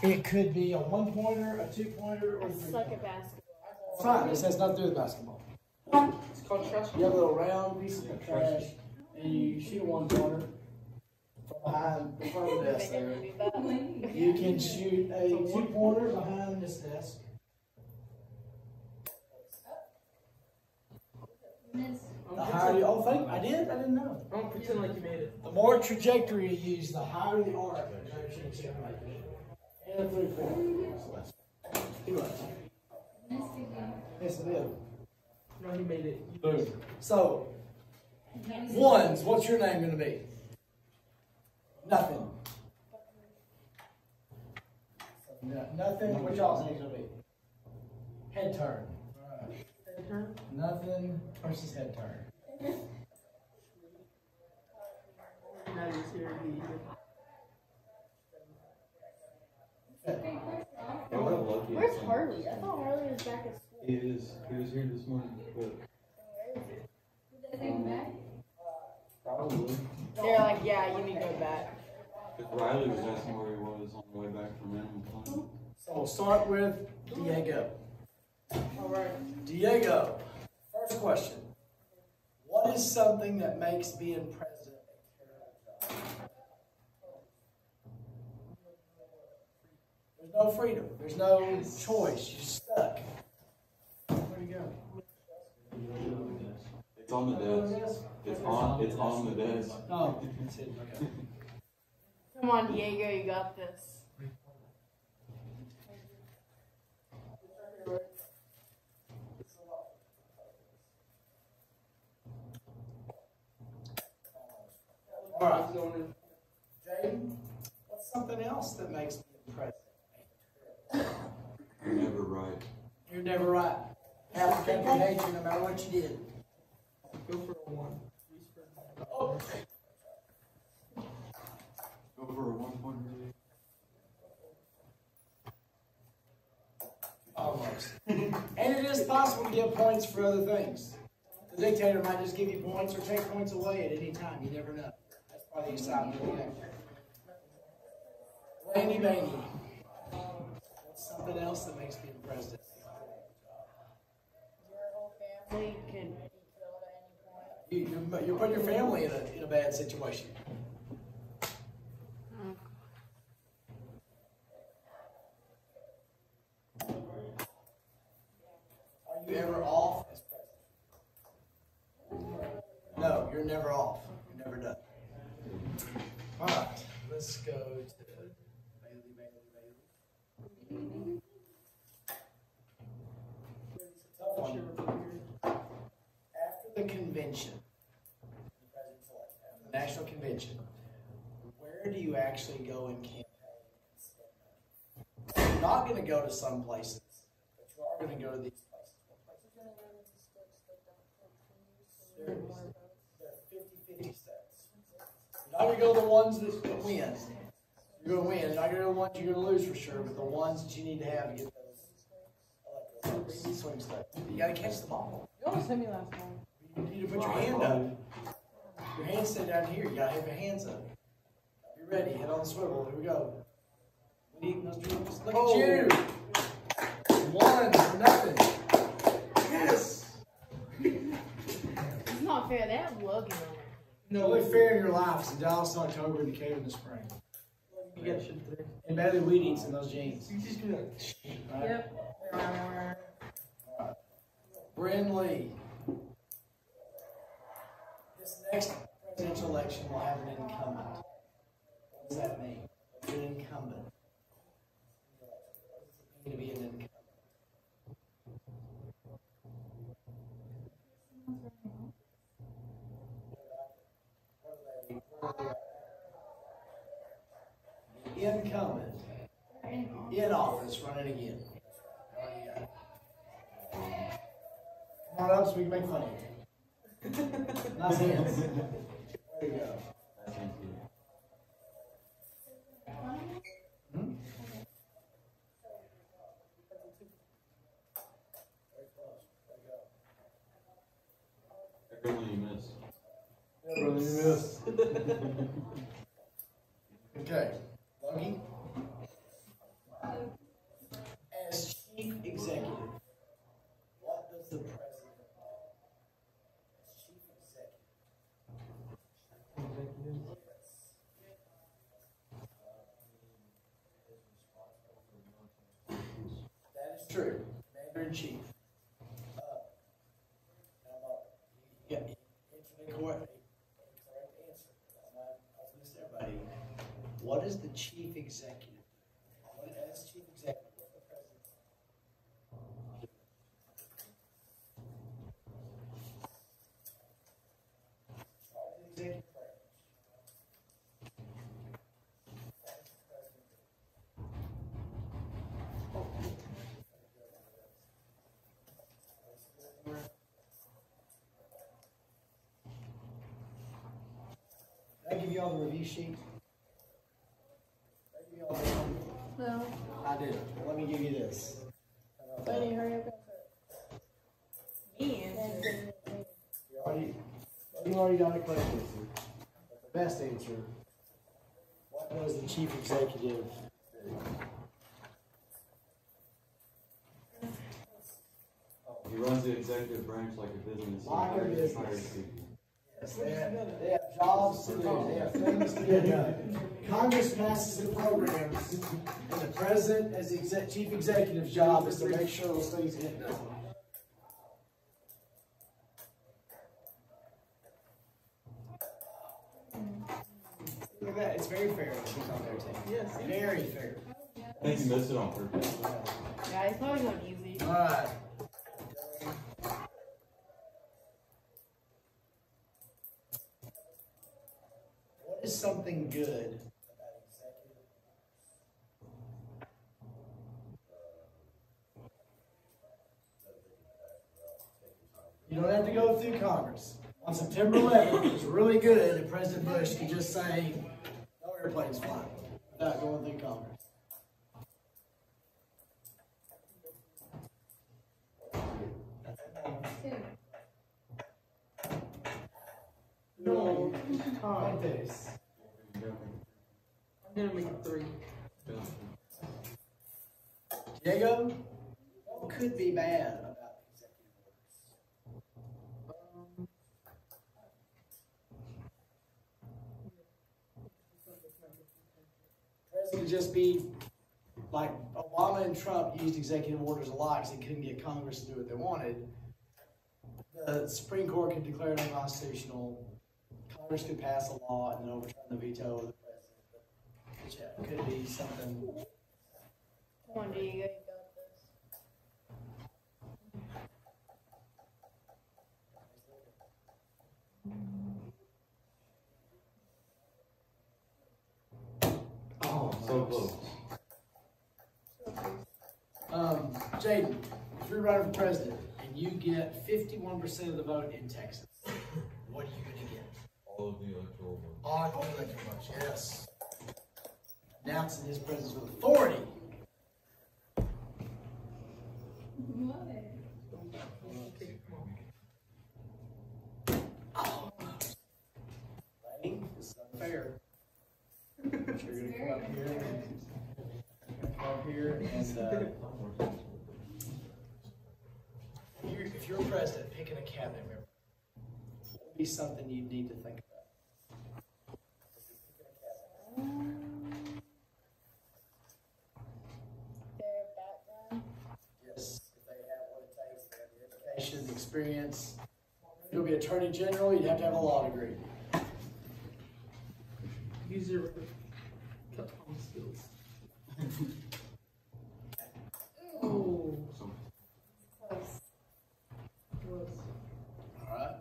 It could be a 1-pointer, a 2-pointer, or I 3-pointer. suck at basketball. It's fine. This has nothing to do with basketball. It's called trash. You have a little round piece of trash, and you shoot a 1-pointer behind the front of the desk there. You can shoot a 2-pointer behind this desk. The higher you, oh, thank, I didn't know. Don't pretend like you made it. The more trajectory you use, the higher the arc. And a 3-pointer. Yes, it is. No, he made it. Boom. So, ones, what's your name going to be? Nothing. No, nothing. What y'all's name going to be? Head turn. Head turn? Nothing versus head turn. Now you see her be Where's Harley? I thought Harley was back at school. He is. He was here this morning. But Did they take him back? probably. They're like, yeah, you need to go back. If Riley was asking where he was on the way back from Animal Planet. So we'll start with Diego. Alright. Diego, first question. What is something that makes being president a terrible job? There's no freedom. There's no choice. You're stuck. Where'd you go? It's on the desk. It's on the desk. Oh, that's it. Okay. Come on, Diego, you got this. All right. Jaden, what's something else that makes being president? You're never right. You're never right. Applicant for nature, no matter what you did. Go for a 1. Oh. Go for a 1-point relief. Almost. And it is possible to get points for other things. The dictator might just give you points or take points away at any time. You never know. That's part of the excitement of the game. Rainy Bainy. What's something else that makes being president? Your whole family can be killed at any point. You're putting your family in a bad situation. Are you ever off as president? No, you're never off. You're never done. All right, let's go to Bailey. Tough one. After the convention, after the national convention, where do you actually go and campaign? You're not going to go to some places, but you are going to go to these places. They're 50-50 states. You're not going to go to the ones that win. You're going to win. You're not going to go to the ones you're going to lose for sure, but the ones that you need to have to get those electoral swing states. You got to catch the ball. You almost hit me last time. You need to put your hand up. Your hands stay down here. You got to have your hands up. Be ready. Head on the swivel. Here we go. We need those dribbles. Look at you. 1 for nothing. Yes. It's not fair. They have Logan on it. No, only fair in your lives in Dallas in October and Decatur in the spring. You got shit there. And Bailey weed eats in those jeans. You just do that. Right? Yep. Bryn Lee. This next presidential election will have an incumbent. What does that mean? An incumbent. To be an incumbent. Incumbent in office running again. Come on up so we can make fun of you. Nice hands. There you go. Hmm? Everyone you miss. Everyone you miss. Okay. Logie. true. Commander in chief. Yeah, answer the correct answer. I was going to say, everybody, what is the chief executive? What as chief executive? What's the president? Executive branch. Did I give you all the review sheet? Did I give you all the No. I did. Let me give you this. Buddy, hurry up. Me answer. You already got a correct answer. But the best answer, what does the chief executive do? He runs the executive branch like a business. He Like a hires- business. hires people. Yes, they have jobs to do, they have things to get done. Congress passes the programs, and the president, as the chief executive's job, is to make sure those things get done. Look at that, it's very fair when she's on their team. Yes. Very fair. I think you missed it on purpose. Yeah, it's probably going easy. Alright. What is something good about executive? You don't have to go through Congress. On September 11th, it was really good that President Bush could just say, no airplanes flying, without going through Congress. No. Like this. I'm gonna make it 3. Diego, what could be bad about executive orders? President would just be like Obama and Trump used executive orders a lot because they couldn't get Congress to do what they wanted. The Supreme Court could declare it unconstitutional. Congress could pass a law and then overturn the veto of the president. Which could be something. Come on, Diego, you got this. Oh, so close. Jaden, if you're running for president and you get 51% of the vote in Texas, what are you going to get? All of the electoral votes. All the electoral votes, yes. Announcing his presence with authority. Lady, this is unfair. You're going to come up here and come up here and if you're president picking a cabinet member, what would be something you'd need to think about? Their background. Yes, if they have what it takes, they have the education, the experience. You'll be attorney general, you'd have to have a law degree. Use your cut on skills. Oh. Close. Close. All right.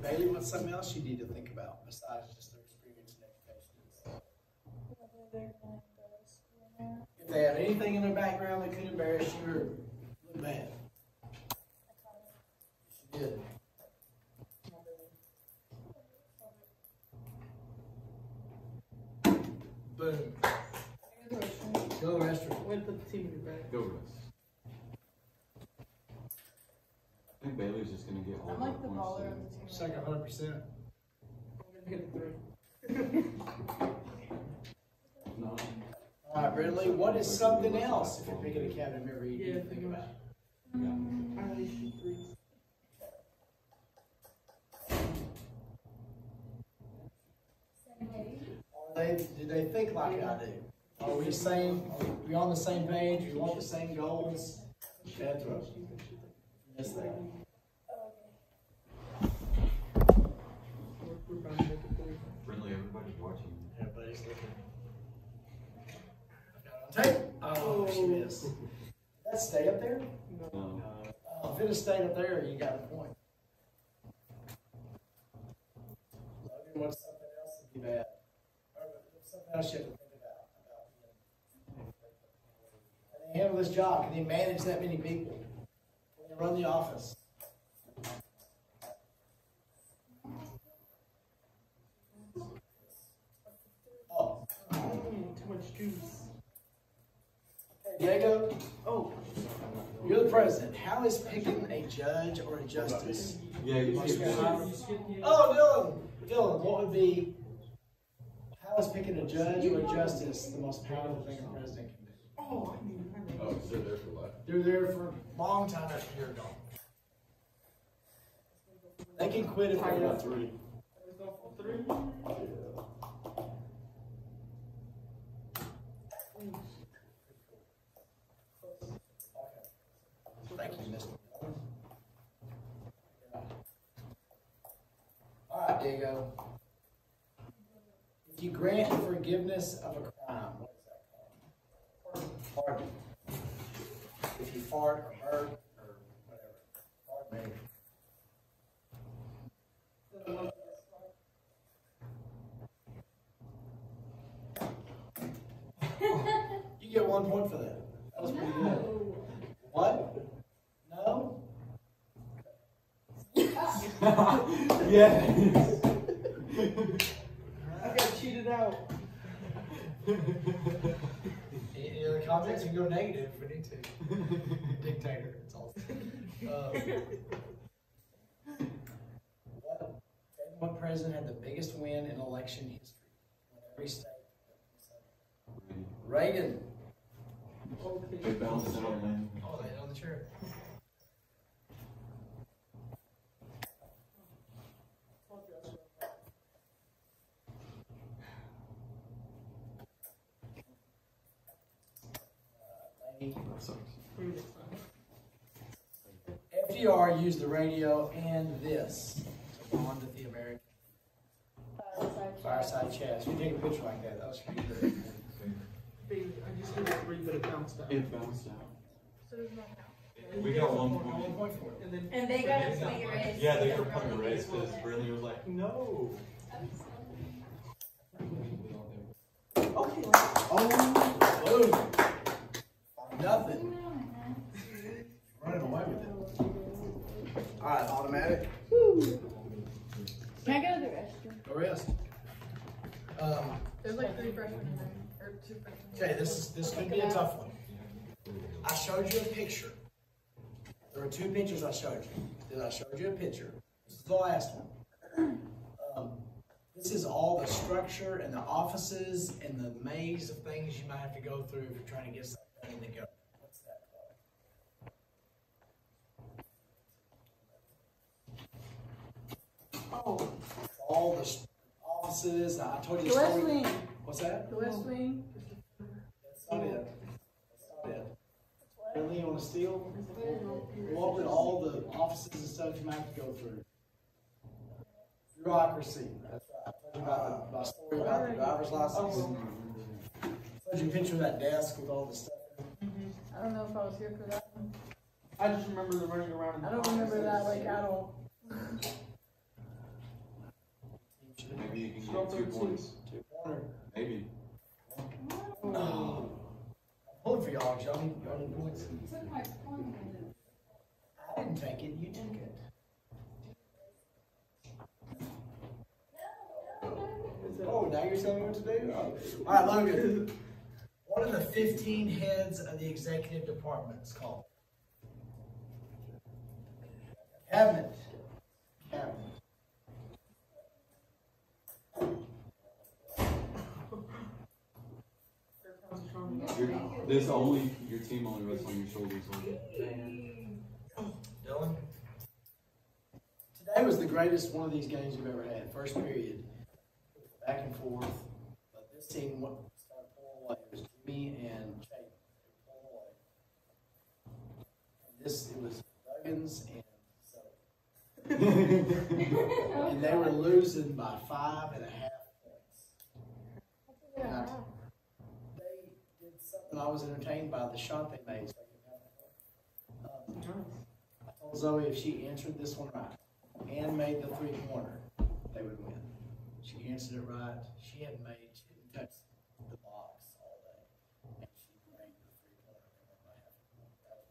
Bailey, what's something else you need to think about besides just their experience and education? Whether they're going to go to school now. If they have anything in their background that could embarrass you or look bad. She did. Boom. Go restaurant. Way to put the team in your back. Go Russ. I think Bailey's just gonna get all I'm the like the points. baller today. of the team. Second 100%. I'm gonna get a 3. No. All right, Bradley, what is something else if you're picking a cabinet member you need to think about? I already shoot 3s. Did they think like I do? Are we same, are we on the same page? We want the same goals? Bad throw. Yes, they are. We're about to make it three. Friendly, everybody's watching. Everybody's looking. Got it on tape. Oh, she missed. Did that stay up there? No. If it had stayed up there, you got a point. Logan, what's something else that'd be bad? Or something else you have to think about can they handle this job? Can they manage that many people? Can they run the office? Oh, Too much juice. Diego, Oh. you're the president. How is picking a judge or a justice? Yeah, you skip that. Oh, Dylan, what would be, how is picking a judge or a justice the most powerful thing a president can do? Oh, I mean, Oh, so they're there for life. They're there for a long time after you're gone. They can quit if they want. Three. let's go for three. Thank you, Mr. All right, Diego. If you grant forgiveness of a crime, what is that called? Pardon. If you fart or hurt or whatever. Pardon me. You get 1 point for that. That was pretty good. What? No? Yes. I got cheated out. Any other comments? We can go negative if we need to. Dictator, it's all. What president had the biggest win in election history? In every state. Reagan. Okay. They bounced it on land. Oh, they on the chair. FDR used the radio and this to bond with the American fireside chats. You take a picture like that, that was pretty good. I just hit a three, but it bounced out. It bounced out. So there's no count. We got 1 1 point. point for it. And then And they got to play erase. Yeah, they were playing a race because Brinley was like, no. okay. Oh, boom. Nothing. Running away with it. All right, automatic. Can I go to the restroom? Go rest. There's like three freshmen in there, or two freshmen. Okay, this could be a tough one. I showed you a picture. There were 2 pictures I showed you. Then I showed you a picture. This is the last one. This is all the structure and the offices and the maze of things you might have to go through if you're trying to get something in the go. What's that called? Oh, All the offices. I told you The West story. Wing. What's that? The West Wing. That's not it. That's not it. Really, you want to steal? Go up in all the offices and stuff you might have to go through. Bureaucracy. That's right. I told you about my story about the driver's license. I told you a picture of that desk with all the stuff. I don't know if I was here for that one. I just remember them running around. In the I don't remember that like at all. Maybe you can Scroll get 2 through points. 2 pointer. Maybe. Oh. I'm pulling for y'all, 'cause y'all need points. I didn't take it, you took it. Oh, now you're telling me what to do? Oh. All right, Logan. What are the 15 heads of the executive department? It's called cabinet. Cabinet. Your team only rests on your shoulders. Dylan? Today was the greatest one of these games we've ever had. First period, back and forth. But this team started pulling away. It was me and Chase pulled away. And it was Duggins and so. And they were losing by 5.5 points. Now, they did something I was entertained by the shot they made. So I told Zoe if she answered this one right and made the 3-pointer, they would win. She answered it right. She hadn't touched the box all day. And she made the 3-pointer and won by half a point.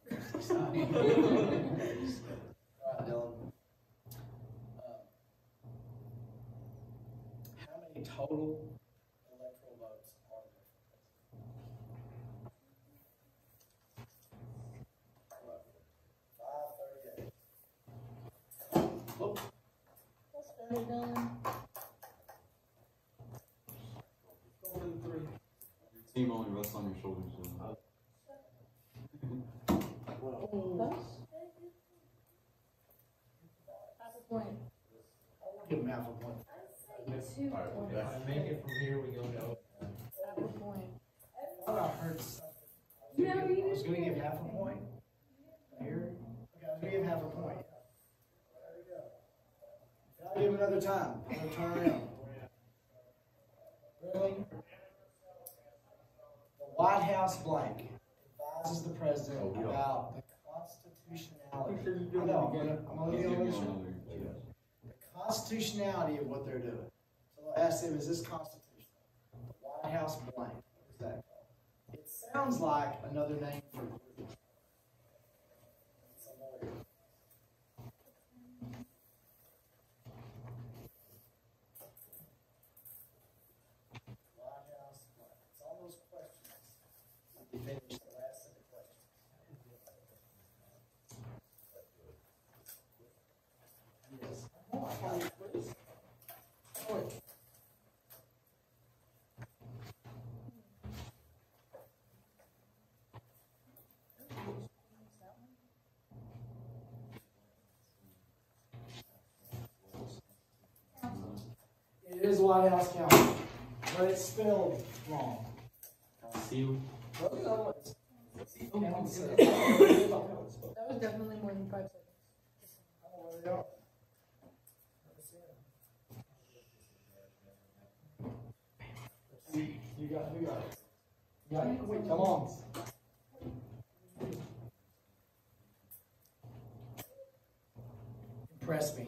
All right, Dylan. How many total electoral votes are there? 538. Oh. What's better done? Go for the 3. Your team only rests on your shoulders. So. Half a point. Give him half a point. 2 points. If I make it from here, we go to overtime. Half a point. I thought I heard something. No, you I was going to give half a point. Here? Okay, I was going to give half a point. There we go. I'll give him another time. I'm going to turn around. Really? The White House blank advises the president about the constitutionality. I know, I'm going to Let's get give on you this one. another chance. The constitutionality of what they're doing. So they'll ask them, is this constitutional? The White House blank. What is that called? It sounds like another name for some lawyer. White House blank. It's all those questions. We finished the last set of questions. Yes. Oh, I got it. Oh, it is White House County, but it's spelled wrong. Seal. Well, you know, it's county cell. That was definitely more than 5 seconds. Oh, there we go. You got it. You got it. Wait, come on. Impress me.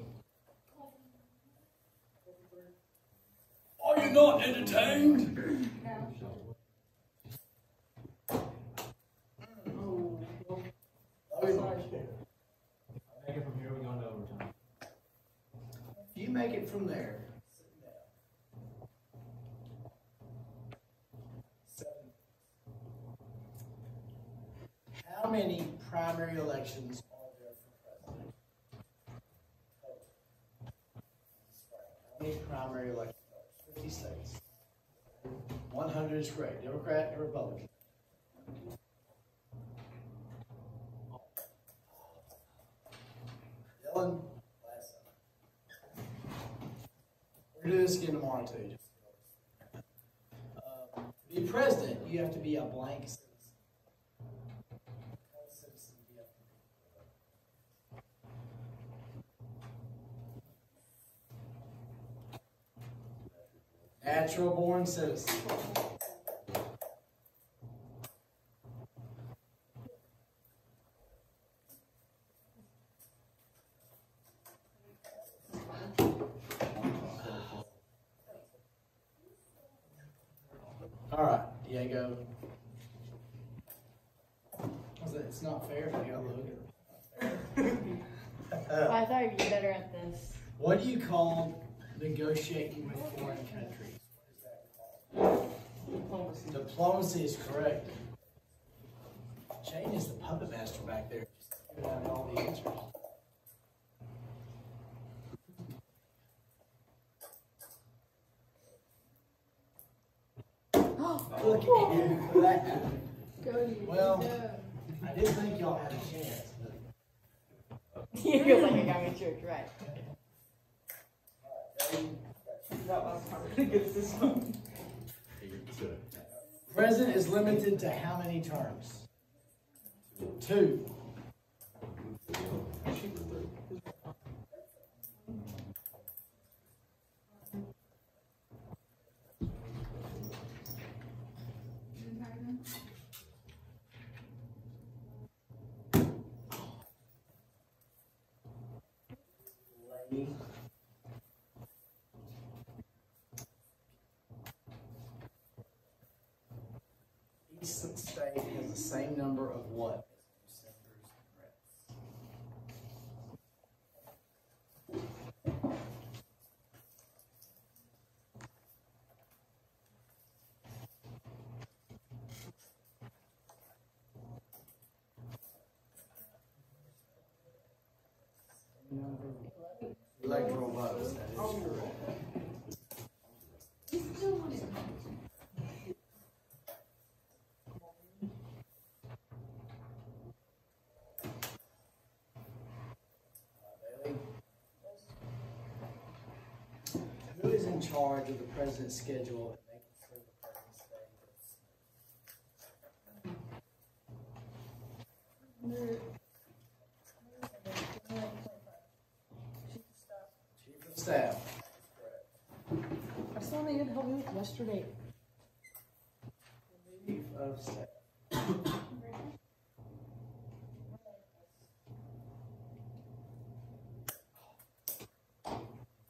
Are you not entertained? If I make it from here, we go into overtime. If you make it from there, sit down. 7. How many primary elections are there for president? How many primary elections? 50 states. 100 is correct. Democrat and Republican. Dylan, last time. We're going to do this again tomorrow, too. To be president, you have to be a blank citizen. What citizen do you have to be? Natural born citizen. All right, Diego. It's not fair if you gotta look. I thought you'd be better at this. What do you call negotiating with foreign countries? What is that called? Diplomacy is correct. Shane is the puppet master back there. Just giving out all the answers. Look at you for that. Well, I didn't think y'all had a chance. You feel like I got me tricked, right? That last time we're gonna get this one. President is limited to how many terms? 2. Each state has the same number of what? Electoral votes, that is correct. Who is in charge of the president's schedule and making sure the president Chief of Staff. I still needed help with yesterday. Chief of Staff.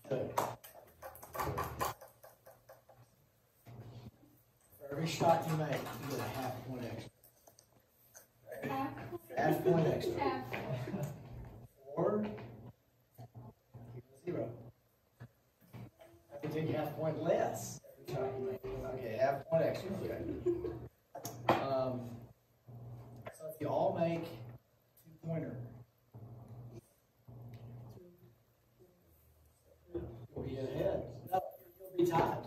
Good. For every shot you make, you get a half point extra. Half point extra. Or zero. I can take half point less every shot you make. Okay, half point extra. Okay. So if you all make 2-pointer, you'll be ahead. No, you'll be tied.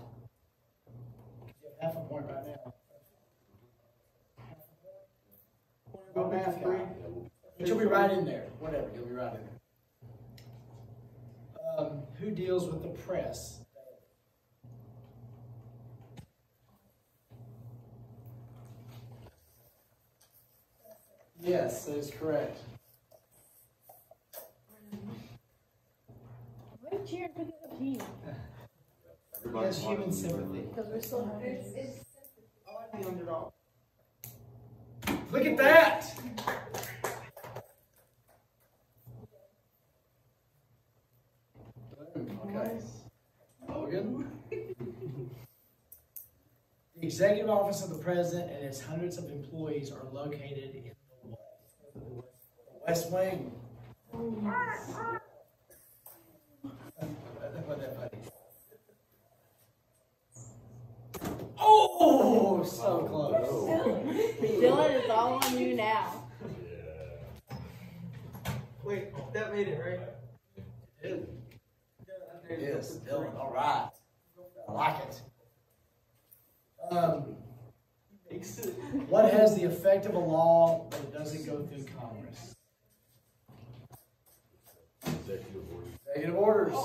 You have half a point right now. Go math guy. But you'll be right in there. Whatever, you'll be right in there. Who deals with the press? Yes, that is correct. We're cheering for the other team. Yes, human sympathy. Because we're so happy. I like the underdog. Look at that! Okay. Logan. The executive office of the president and its hundreds of employees are located in the West Wing. Oh, so close. Dylan, it's all on you now. Wait, that made it, right? Yes, Dylan, all right. I like it. What has the effect of a law but it doesn't go through Congress? Executive orders.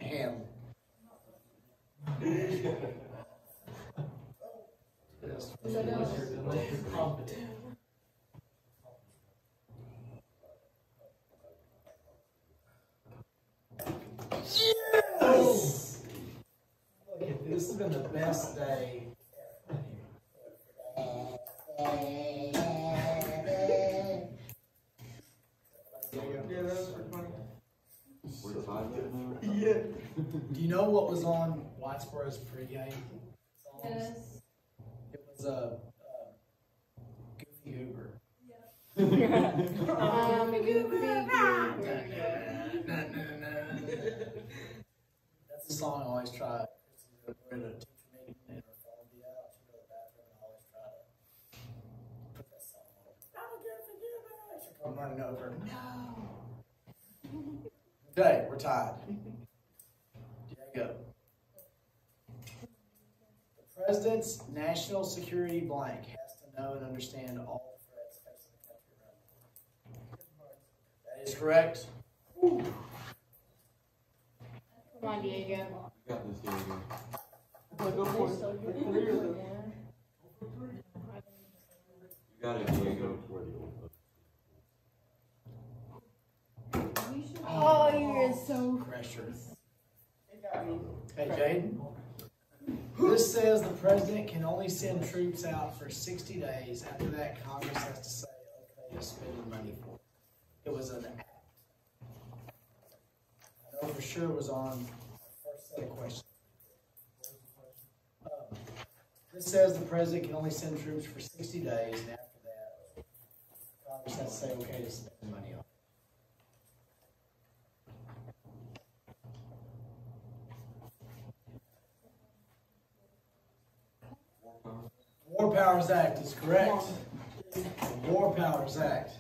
Man. Unless you're competent. Yes! Look at this. This has been the best day. Yeah, that was for 20. We're tied right now? Yeah. Do you know what was on Whitesboro's pregame songs? Yes. It was Goofy Hoover. That's the song I always try. We're at a teacher meeting and her phone will be out. She'll go to the bathroom and I always try to put that song on. I'm a Goofy Hoover. She'll come running over. No. Okay, we're tied. Jacob. The president's national security blank has to know and understand all the threats facing the country around the world. That is correct. Come on, Diego. You got this, Diego. Go for it. Three of them. You got it, Diego. Oh, you're so Pressure. Hey, Jaden. This says the president can only send troops out for 60 days. After that, Congress has to say, okay, to spend the money for it. It was an act. I know for sure it was on the first set of questions. This says the president can only send troops for 60 days, and after that, Congress has to say, okay, to spend the money on it. War Powers Act is correct. The War Powers Act.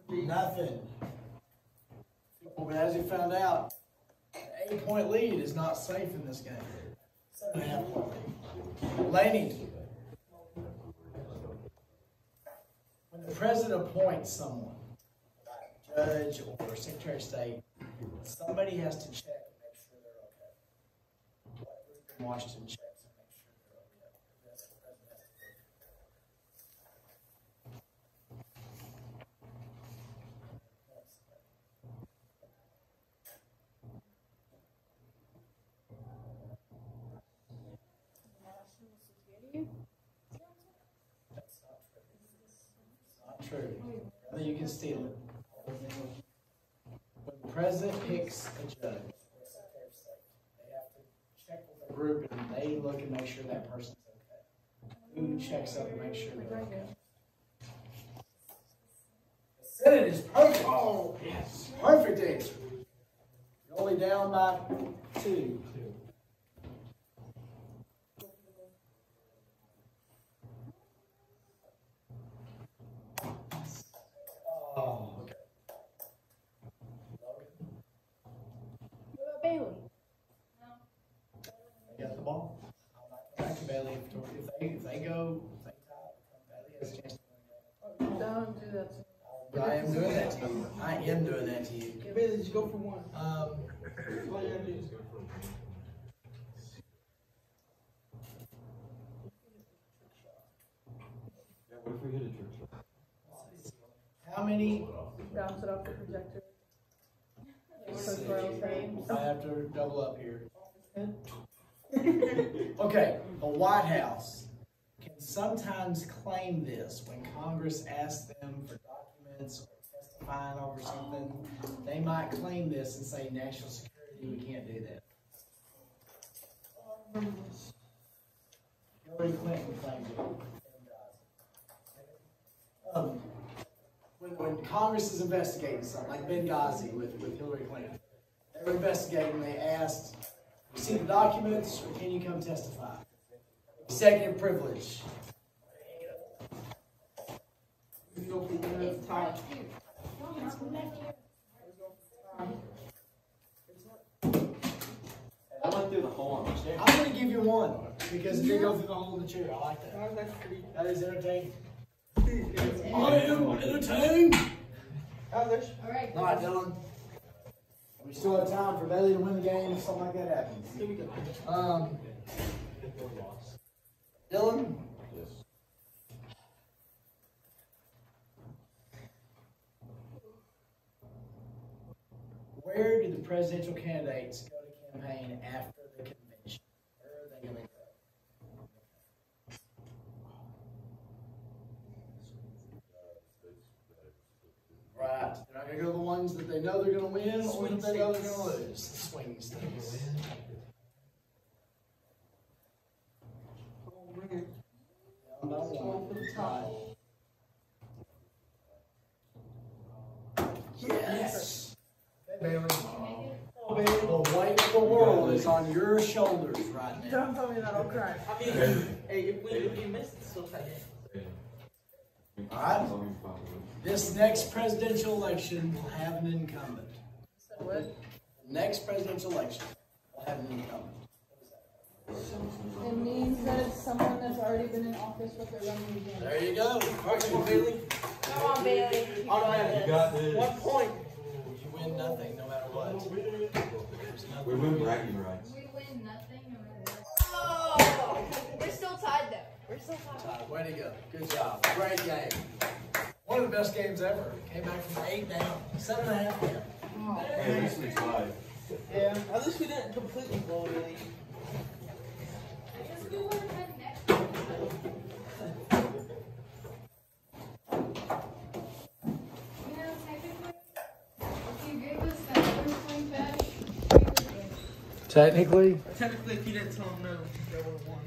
Nothing. But as you found out, an 8-point lead is not safe in this game. 7.5 point lead. Laney. When the president appoints someone, like a judge or secretary of state, somebody has to check and make sure they're okay. What group in Washington checks and make sure they're okay. That's what the president has to do. That's not true. It's not true. I think you can steal it. When the president picks a judge or secretary of state, they have to check with the group and they look and make sure that person's okay. Who checks up and makes sure they're okay? The Senate is perfect. Oh, yes. Perfect answer. You're only down by 2. Oh, okay. What about Bailey? They got the ball. Back to Bailey. If they go, if they tie, Bailey has a chance to win the game. Don't do that. I am doing that to you. I am doing that to you. Bailey, just go for one. Yeah, what if we hit a trick shot? How many? Bounce it off the projector. I have to double up here. Okay, the White House can sometimes claim this when Congress asks them for documents or testifying over something. They might claim this and say national security, we can't do that. Hillary Clinton claimed it. When Congress is investigating something, like Benghazi with Hillary Clinton, they were investigating, they asked, you see the documents, or can you come testify? Executive privilege. You go for one at a time. I went through the hole in the chair. I'm going to give you one, because if you go through the hole in the chair, I like that. That's pretty. That is entertaining. I am entertained. All right. All right, Dylan. We still have time for Bailey to win the game if something like that happens. Here we go. Dylan? Yes. Where do the presidential candidates go to campaign after the convention? Where are they going to go? Right. They're not going to go to the ones that they know they're going to win or that they know they're going to lose. The swing states. Oh, man. Down by one. For the top. Yes. Bailey. Oh, baby. The weight of the world is on your shoulders right now. Don't tell me that, I'll cry. I mean, hey, if we miss it, it's still tight. All right. This next presidential election will have an incumbent. So what? The next presidential election will have an incumbent. It means that it's someone that's already been in office, but they're running again. There you go. Okay, Bailey. Come on, Bailey. You got this. 1 point. You win nothing, no matter what. There's nothing. We win bragging rights. We win nothing no matter what. Oh! We're still tied though. We're still tied. Way to go. Good job. Great game. One of the best games ever. Came back from 8 down. 7.5 down. Hey, at least we tied. Yeah, at least we didn't completely blow the lead. Technically, Technically, if you didn't tell them no, they would have won.